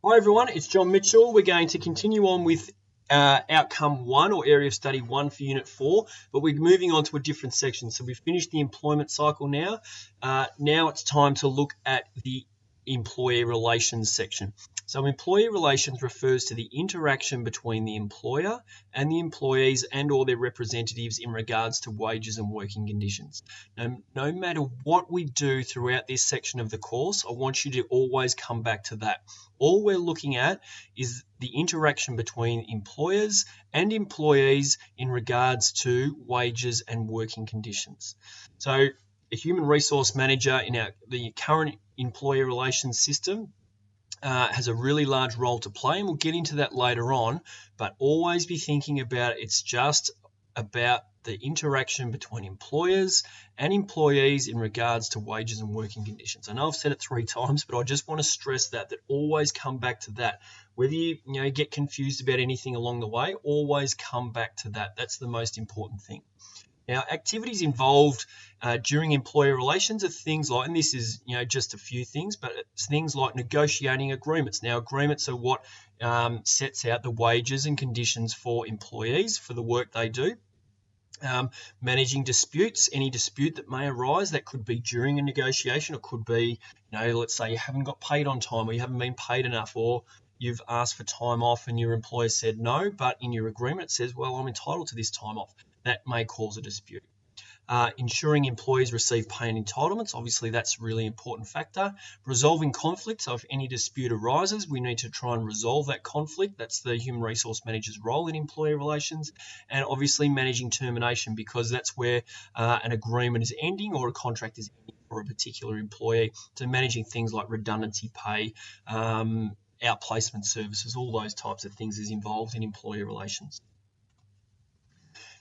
Hi everyone, it's John Mitchell. We're going to continue on with outcome 1 or area of study 1 for unit 4, but we're moving on to a different section. So we've finished the employment cycle now. Now it's time to look at the employee relations section. So employee relations refers to the interaction between the employer and the employees and or their representatives in regards to wages and working conditions. No matter what we do throughout this section of the course, I want you to always come back to that. All we're looking at is the interaction between employers and employees in regards to wages and working conditions. So a human resource manager in the current employee relations system has a really large role to play, and we'll get into that later on, but always be thinking about it's just about the interaction between employers and employees in regards to wages and working conditions. I know I've said it 3 times, but I just want to stress that always come back to that. Whether you get confused about anything along the way, always come back to that. That's the most important thing. Now, activities involved during employer relations are things like, and this is just a few things, but it's things like negotiating agreements. Now, agreements are what sets out the wages and conditions for employees for the work they do. Managing disputes, any dispute that may arise, that could be during a negotiation, it could be, let's say you haven't got paid on time, or you haven't been paid enough, or you've asked for time off and your employer said no, but in your agreement it says, well, I'm entitled to this time off. That may cause a dispute. Ensuring employees receive pay and entitlements, obviously that's a really important factor. Resolving conflicts, so if any dispute arises, we need to try and resolve that conflict. That's the human resource manager's role in employee relations. And obviously managing termination, because that's where an agreement is ending or a contract is ending for a particular employee. So managing things like redundancy pay, outplacement services, all those types of things is involved in employee relations.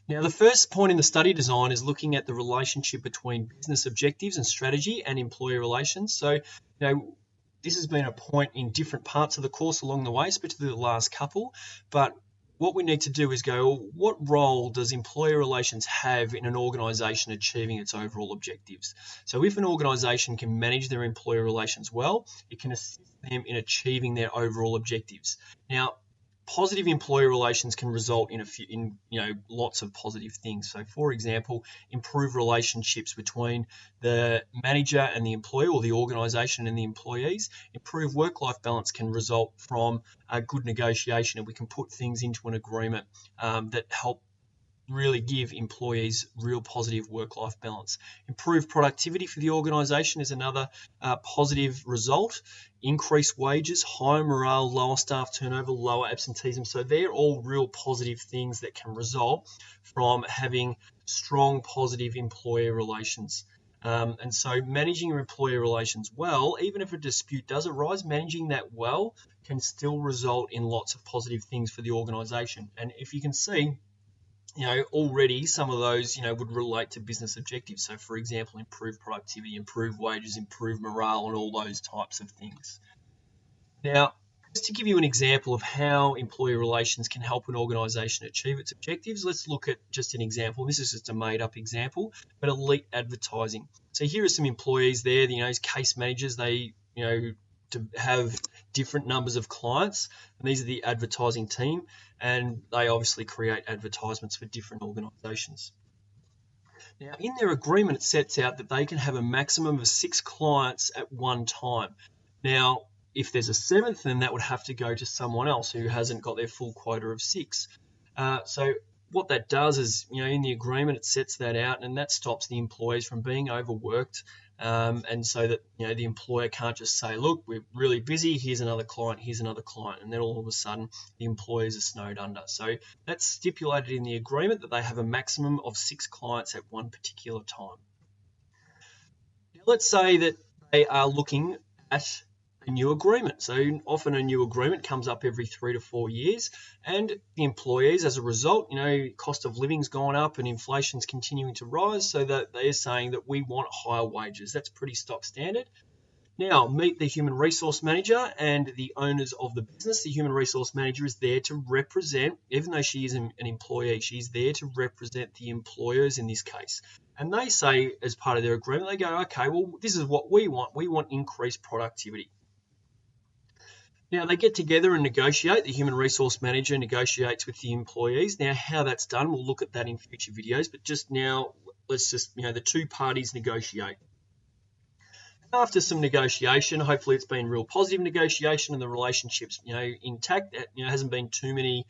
Now, the first point in the study design is looking at the relationship between business objectives and strategy and employee relations. So, this has been a point in different parts of the course along the way, especially the last couple. But what we need to do is go, what role does employee relations have in an organisation achieving its overall objectives? So if an organisation can manage their employee relations well, it can assist them in achieving their overall objectives. Now, positive employee relations can result in lots of positive things. So, for example, improve relationships between the manager and the employee, or the organisation and the employees. Improve work-life balance can result from a good negotiation, and we can put things into an agreement that help really give employees real positive work-life balance. Improve productivity for the organisation is another positive result. Increase wages, higher morale, lower staff turnover, lower absenteeism. So they're all real positive things that can result from having strong positive employee relations. And so managing your employee relations well, even if a dispute does arise, managing that well can still result in lots of positive things for the organisation. And if you can see, already some of those, would relate to business objectives. So, for example, improve productivity, improve wages, improve morale, and all those types of things. Now, just to give you an example of how employee relations can help an organisation achieve its objectives, let's look at just an example. This is just a made-up example, but elite advertising. So here are some employees there, as case managers, they, to have different numbers of clients, and these are the advertising team, and they obviously create advertisements for different organisations. Now, in their agreement, it sets out that they can have a maximum of 6 clients at one time. Now, if there's a 7th, then that would have to go to someone else who hasn't got their full quota of 6. So what that does is, in the agreement, it sets that out, and that stops the employees from being overworked. And so that the employer can't just say, look, we're really busy, here's another client, and then all of a sudden the employees are snowed under. So that's stipulated in the agreement that they have a maximum of 6 clients at one particular time. Now, let's say that they are looking at a new agreement. So often a new agreement comes up every 3 to 4 years, and the employees, as a result, cost of living's gone up and inflation's continuing to rise, so that they're saying that we want higher wages. That's pretty stock standard. Now, meet the human resource manager and the owners of the business. The human resource manager is there to represent, even though she is an employee, she's there to represent the employers in this case. And they say, as part of their agreement, they go, okay, well, this is what we want. We want increased productivity. Now, they get together and negotiate. The human resource manager negotiates with the employees. Now, how that's done, we'll look at that in future videos. But just now, let's just, the two parties negotiate. After some negotiation, hopefully it's been real positive negotiation and the relationship's, intact. Hasn't been too many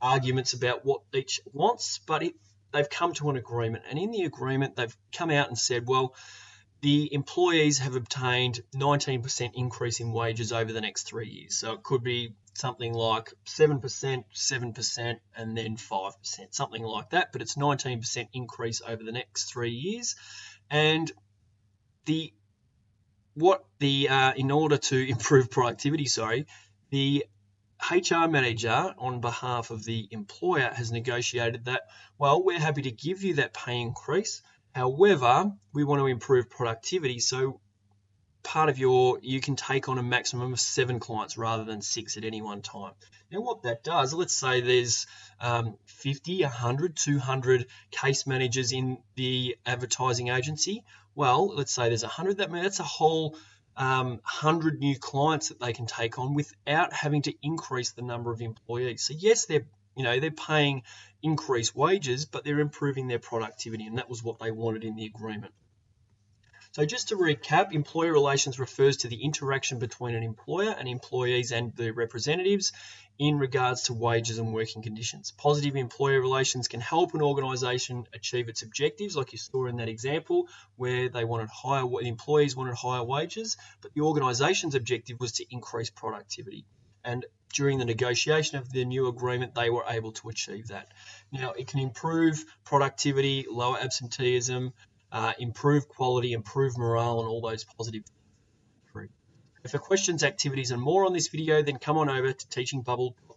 arguments about what each wants, but they've come to an agreement. And in the agreement, they've come out and said, well, the employees have obtained 19% increase in wages over the next 3 years. So it could be something like 7%, 7%, and then 5%, something like that. But it's 19% increase over the next 3 years. And in order to improve productivity, the HR manager on behalf of the employer has negotiated that, well, we're happy to give you that pay increase. However, we want to improve productivity, so you can take on a maximum of 7 clients rather than 6 at any one time. Now, what that does, let's say there's 50, 100, 200 case managers in the advertising agency. Well, let's say there's 100. That's a whole 100 new clients that they can take on without having to increase the number of employees. So yes, they're paying increased wages, but they're improving their productivity, and that was what they wanted in the agreement. So just to recap, employer relations refers to the interaction between an employer and employees and their representatives in regards to wages and working conditions. Positive employer relations can help an organisation achieve its objectives, like you saw in that example, where the employees wanted higher wages, but the organisation's objective was to increase productivity. And during the negotiation of the new agreement, they were able to achieve that. Now, it can improve productivity, lower absenteeism, improve quality, improve morale, and all those positive things. For questions, activities, and more on this video, then come on over to teachingbubble.com.